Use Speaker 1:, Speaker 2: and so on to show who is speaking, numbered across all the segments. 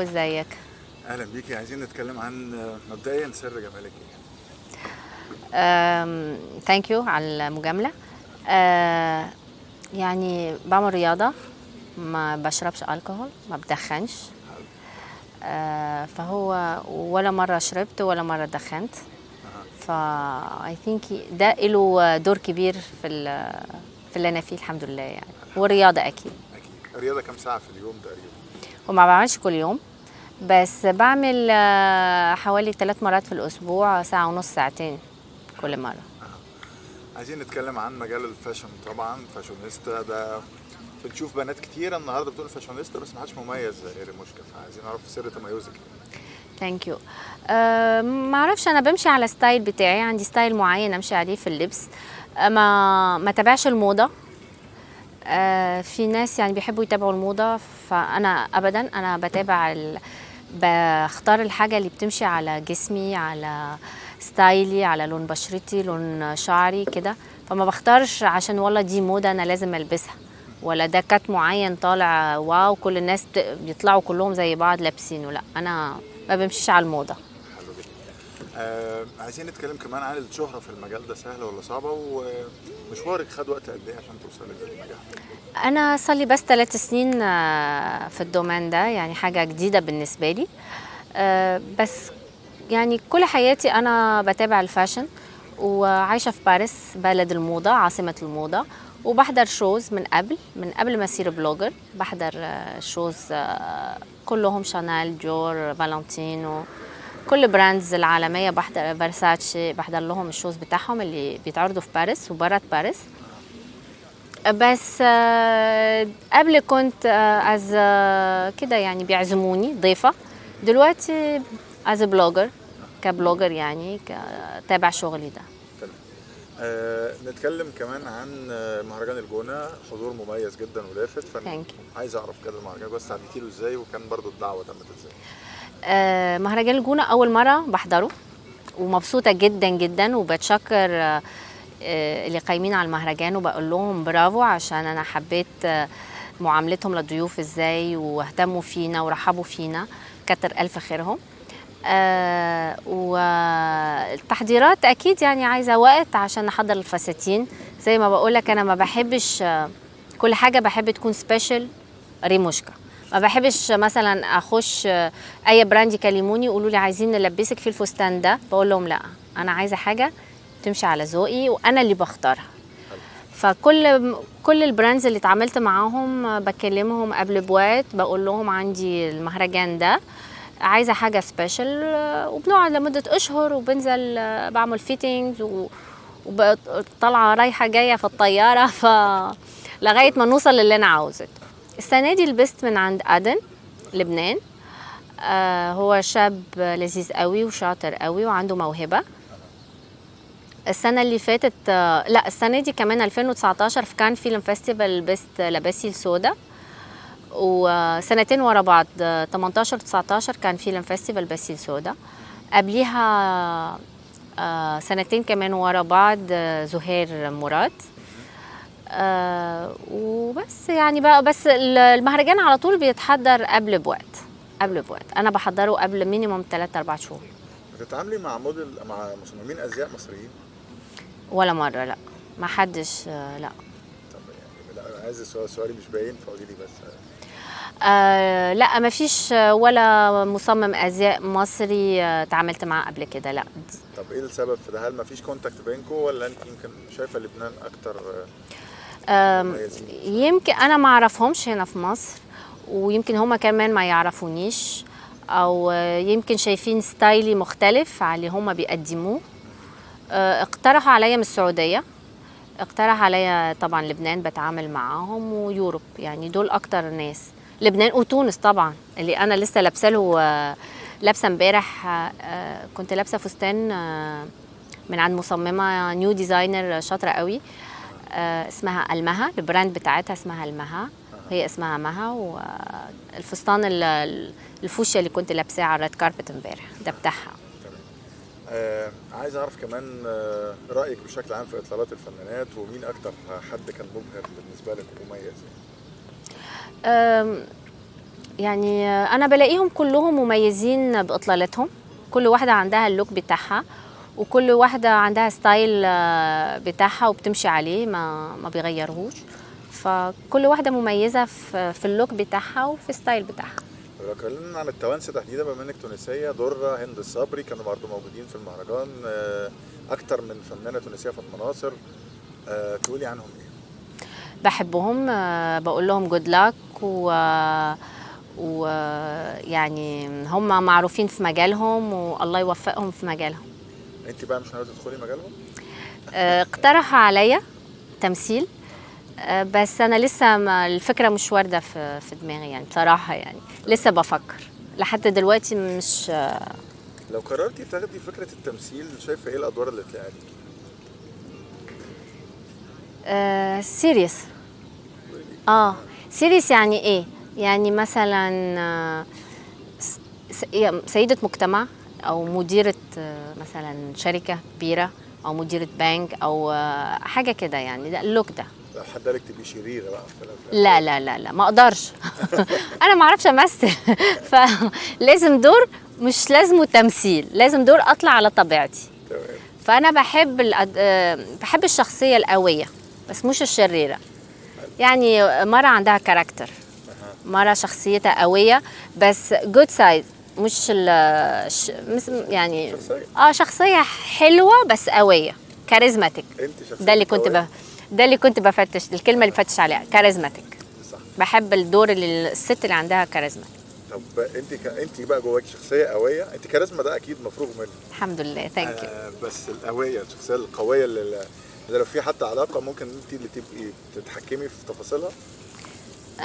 Speaker 1: ازيك؟
Speaker 2: اهلا بيكي. عايزين نتكلم عن مبدئيا سر جمالك ايه؟
Speaker 1: ثانك يو على المجاملة. آه، يعني بعمل رياضة، ما بشربش الكحول، ما بدخنش. فهو ولا مرة شربت ولا مرة دخنت. فا I think ده له دور كبير في اللي انا فيه الحمد لله يعني، والرياضة اكيد.
Speaker 2: اكيد. الرياضه كام ساعه في اليوم تقريبا؟
Speaker 1: وما بعملش كل يوم، بس بعمل حوالي 3 مرات في الاسبوع، ساعة ونص ساعتين كل مرة.
Speaker 2: عايزين نتكلم عن مجال الفاشن. طبعا فاشونيستا ده بنشوف بنات كتيره النهارده بتقول فاشونيستا، بس ما حدش مميز زي ريموشكا، فعايزين نعرف سر تميزك.
Speaker 1: ثانك يو. ما اعرفش، انا بمشي على ستايل بتاعي، عندي ستايل معين امشي عليه في اللبس. ما تابعش الموضه. في ناس يعني بيحبوا يتابعوا الموضه، فانا ابدا، انا بختار الحاجه اللي بتمشي على جسمي، على ستايلي، على لون بشرتي، لون شعري كده. فما بختارش عشان والله دي موضه انا لازم البسها، ولا ده كات معين طالع واو كل الناس بيطلعوا كلهم زي بعض لابسينه. لا، انا ما بمشيش على الموضه.
Speaker 2: حلو جدا. عايزين نتكلم كمان عن الشهره في المجال ده، سهله ولا صعبه؟ ومشوارك خد وقت قد ايه عشان توصلي للنجاح؟
Speaker 1: انا صلي بس 3 سنين في الدومين ده، يعني حاجه جديده بالنسبه لي. بس يعني كل حياتي انا بتابع الفاشن، وعايشه في باريس بلد الموضه، عاصمه الموضه. وبحضر شوز من قبل ما اصير بلوجر. بحضر شوز كلهم شانيل، جور، فالنتينو، كل براندز العالميه. بحضر فيرساتشي، بحضر لهم الشوز بتاعهم اللي بيتعرضوا في باريس وبرات باريس. بس قبل كنت از كده يعني بيعزموني ضيفة. دلوقتي از بلوجر، كبلوجر يعني تابع شغلي ده.
Speaker 2: تمام. نتكلم كمان عن مهرجان الجونه، حضور مميز جدا ولافت.
Speaker 1: ثانك
Speaker 2: عايز اعرف كده المهرجان بس عديتي له ازاي، وكان برضو الدعوه تمت ازاي؟
Speaker 1: مهرجان الجونة أول مرة بحضره، ومبسوطة جدا جدا، وبتشكر اللي قايمين على المهرجان، وبقول لهم برافو، عشان أنا حبيت معاملتهم للضيوف ازاي، واهتموا فينا ورحبوا فينا. كتر ألف خيرهم. والتحضيرات أكيد يعني عايزة وقت عشان أحضر الفساتين. زي ما بقولك، أنا ما بحبش كل حاجة، بحب تكون سبيشال ريموشكا. ما بحبش مثلا اخش اي براند يكلموني يقولوا لي عايزين نلبسك في الفستان ده، بقول لهم لا، انا عايزه حاجه تمشي على ذوقي وانا اللي بختارها. فكل البراندز اللي اتعاملت معاهم بكلمهم قبل بوقت، بقول لهم عندي المهرجان ده، عايزه حاجه سبيشال. وبنقعد لمده اشهر، وبنزل بعمل فيتنجز، وطالعه رايحه جايه في الطياره لغايه ما نوصل للي انا عاوزته. السنه دي لبست من عند ادن، لبنان. هو شاب لذيذ قوي وشاطر قوي وعنده موهبه. السنه اللي فاتت لا، السنه دي كمان 2019 في كان فيلم فيستيفال لبست لباسي السودا. وسنتين ورا بعض 18 19 كان فيلم فيستيفال باسيل سودا. قبليها سنتين كمان ورا بعض زهير مراد. وبس يعني بقى، بس المهرجان على طول بيتحضر قبل بوقت. انا بحضره قبل مينيموم 3-4 شهور.
Speaker 2: بتتعاملي مع مع مصممين ازياء مصريين؟
Speaker 1: ولا مره، لا، ما حدش، لا.
Speaker 2: طب يعني لا، انا عايز سؤالي مش باين، فقولي لي بس.
Speaker 1: لا، ما فيش ولا مصمم ازياء مصري اتعاملت معاه قبل كده، لا.
Speaker 2: طب ايه السبب في ده؟ هل ما فيش كونتاكت بينكم، ولا انت يمكن شايفه لبنان اكتر مميزين؟
Speaker 1: يمكن انا ما اعرفهمش هنا في مصر، ويمكن هما كمان ما يعرفونيش، او يمكن شايفين ستايلي مختلف على اللي هما بيقدموه. اقترحوا عليا من السعوديه، اقترح عليا طبعا لبنان، بتعامل معاهم، ويوروب، يعني دول اكتر ناس. لبنان وتونس طبعا، اللي انا لسه لابسه له، لابسه امبارح، كنت لابسه فستان من عند مصممه نيو ديزاينر شاطره قوي، اسمها المها، البراند بتاعتها اسمها المها، هي اسمها مها. والفستان الفوشيا اللي كنت لابساه على الريد كاربت امبارح ده بتاعها.
Speaker 2: عايز اعرف كمان رايك بشكل عام في اطلالات الفنانات، ومين اكتر حد كان مبهر بالنسبه لك ومميز؟
Speaker 1: يعني انا بلاقيهم كلهم مميزين باطلالتهم، كل واحده عندها اللوك بتاعها، وكل واحده عندها ستايل بتاعها وبتمشي عليه ما بيغيرهوش. فكل واحده مميزه في اللوك بتاعها وفي الستايل بتاعها.
Speaker 2: لو اتكلمنا عن التوانسه تحديدا، بما انك تونسيه، درة، هند الصبري كانوا برضه موجودين في المهرجان، اكتر من فنانه تونسيه، فاطمه ناصر، تقولي عنهم ايه؟
Speaker 1: بحبهم، بقول لهم جود لاك، ويعني هم معروفين في مجالهم والله يوفقهم في مجالهم.
Speaker 2: انت بقى مش ناويه تدخلي مجالهم؟
Speaker 1: اقترحوا عليا تمثيل، بس انا لسه الفكره مش وارده في دماغي يعني بصراحه، يعني لسه بفكر لحد دلوقتي مش.
Speaker 2: لو قررتي تاخدي فكره التمثيل، شايفه ايه الادوار اللي تلاقي عليكي؟
Speaker 1: سيريس. سيريس يعني ايه؟ يعني مثلا سيدة مجتمع، او مديرة مثلا شركة كبيرة، او مديرة بنك، او حاجة كده يعني. ده اللوك ده.
Speaker 2: لو حد قالك تبقي شريرة بقى في الافلام؟
Speaker 1: لا لا لا لا، ما اقدرش. انا ما اعرفش امثل. فلازم دور، مش لازم تمثيل، لازم دور اطلع على طبيعتي.
Speaker 2: تمام.
Speaker 1: فانا بحب الشخصية القوية بس مش الشريرة. يعني مرة عندها كاركتر، مرة شخصيتها قوية بس جود سايز، مش يعني شخصية حلوة بس قوية، كاريزماتيك.
Speaker 2: انت شخصية
Speaker 1: ده اللي كنت بفتش، الكلمة اللي بفتش عليها كاريزماتيك.
Speaker 2: صح.
Speaker 1: بحب الدور اللي الست اللي عندها كاريزماتيك.
Speaker 2: طب انت بقى جواك شخصية قوية، انت كاريزما ده اكيد مفروغ منه.
Speaker 1: الحمد لله، ثانك يو.
Speaker 2: بس القوية، الشخصية القوية اللي لو في حتى علاقة ممكن انت اللي تبقي تتحكمي في تفاصيلها.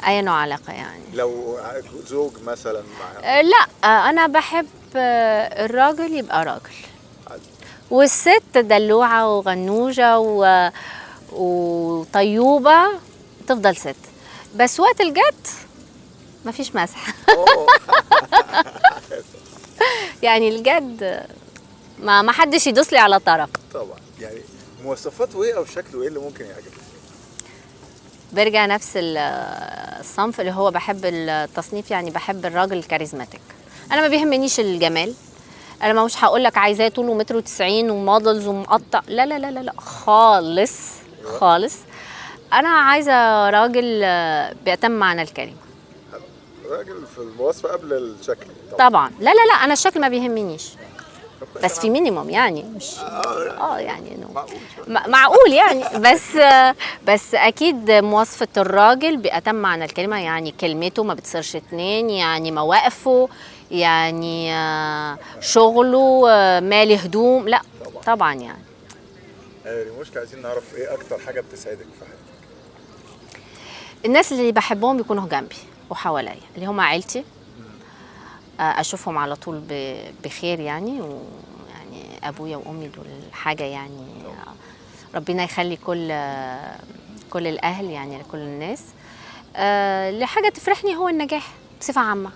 Speaker 1: اي نوع علاقة يعني؟
Speaker 2: لو زوج مثلا مع
Speaker 1: لا، انا بحب الراجل يبقى راجل، والست دلوعة وغنوجة وطيوبة تفضل ست، بس وقت الجد مفيش مسح. يعني الجد ما حدش يدوس لي على طرف.
Speaker 2: طبعا. يعني مواصفاته ايه او شكله ايه اللي ممكن يعجبك؟
Speaker 1: برجع نفس الصنف اللي هو بحب التصنيف، يعني بحب الراجل الكاريزماتيك. انا ما بيهمنيش الجمال، انا مش هقول لك عايزاه طوله 1.90 متر ومودلز ومقطع، لا لا لا لا لا خالص خالص. انا عايزه راجل بيتم معنى الكلمه.
Speaker 2: راجل في المواصفه قبل الشكل.
Speaker 1: طبعا لا لا لا، انا الشكل ما بيهمنيش، بس في مينيموم يعني، مش يعني معقول يعني. بس اكيد مواصفه الراجل بأتم معنى الكلمه، يعني كلمته ما بتصيرش اتنين، يعني مواقفه، يعني شغله، مالي هدوم، لا طبعا يعني.
Speaker 2: ريموشكا، عايزين نعرف ايه اكتر حاجه بتسعدك في حياتك؟
Speaker 1: الناس اللي بحبهم بيكونوا جنبي وحواليا، اللي هم عيلتي، اشوفهم على طول بخير يعني. ويعني ابويا وامي دول حاجه يعني، ربنا يخلي كل الاهل يعني لكل الناس. لحاجه تفرحني هو النجاح بصفه عامه،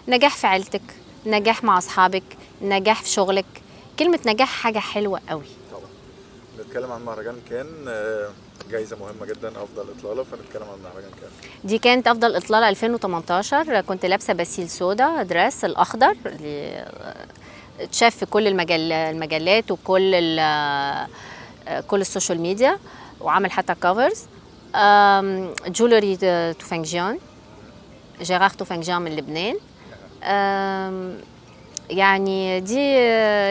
Speaker 1: نجاح في عيلتك، نجاح مع اصحابك، نجاح في شغلك. كلمه نجاح حاجه حلوه قوي.
Speaker 2: طبعا. نتكلم عن مهرجان كان، جايزه مهمه جدا، افضل اطلاله، فنتكلم عن مهرجان كان.
Speaker 1: دي كانت افضل اطلاله 2018. كنت لابسه باسيل سودا دريس الاخضر اللي اتشاف في كل المجلات وكل كل السوشيال ميديا، وعمل حتى كفرز. جولري توفانجيان، جيرار توفانجيان من لبنان. يعني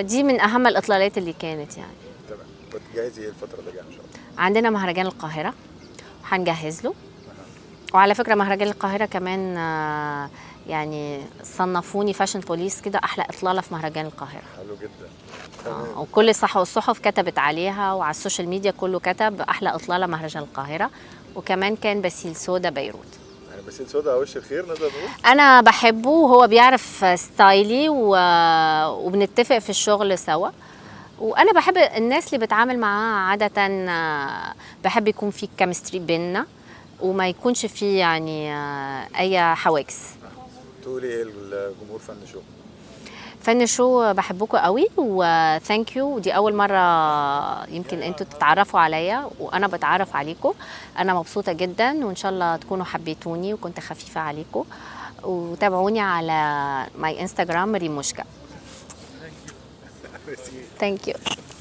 Speaker 1: دي من اهم الاطلالات اللي كانت يعني.
Speaker 2: تمام. بتجهزي ايه الفتره اللي جايه ان شاء الله؟
Speaker 1: عندنا مهرجان القاهره وهنجهز له. وعلى فكره مهرجان القاهره كمان يعني صنفوني فاشن بوليس كده احلى اطلاله في مهرجان القاهره.
Speaker 2: حلو جدا.
Speaker 1: وكل الصحف كتبت عليها، وعلى السوشيال ميديا كله كتب احلى اطلاله مهرجان القاهره. وكمان كان باسيل سودا بيروت.
Speaker 2: يعني باسيل سودا وش الخير نقدر نقول؟
Speaker 1: انا بحبه وهو بيعرف ستايلي وبنتفق في الشغل سوا. وانا بحب الناس اللي بتعامل معاها عاده، بحب يكون في كيمستري بيننا وما يكونش في يعني اي حواجز.
Speaker 2: تقولي ايه الجمهور فن شو؟
Speaker 1: فن شو بحبكم قوي وثانك يو. ودي اول مره يمكن انتوا تتعرفوا عليا وانا بتعرف عليكم. انا مبسوطه جدا وان شاء الله تكونوا حبيتوني وكنت خفيفه عليكم. وتابعوني على ماي انستغرام ريموشكا. ثانك يو.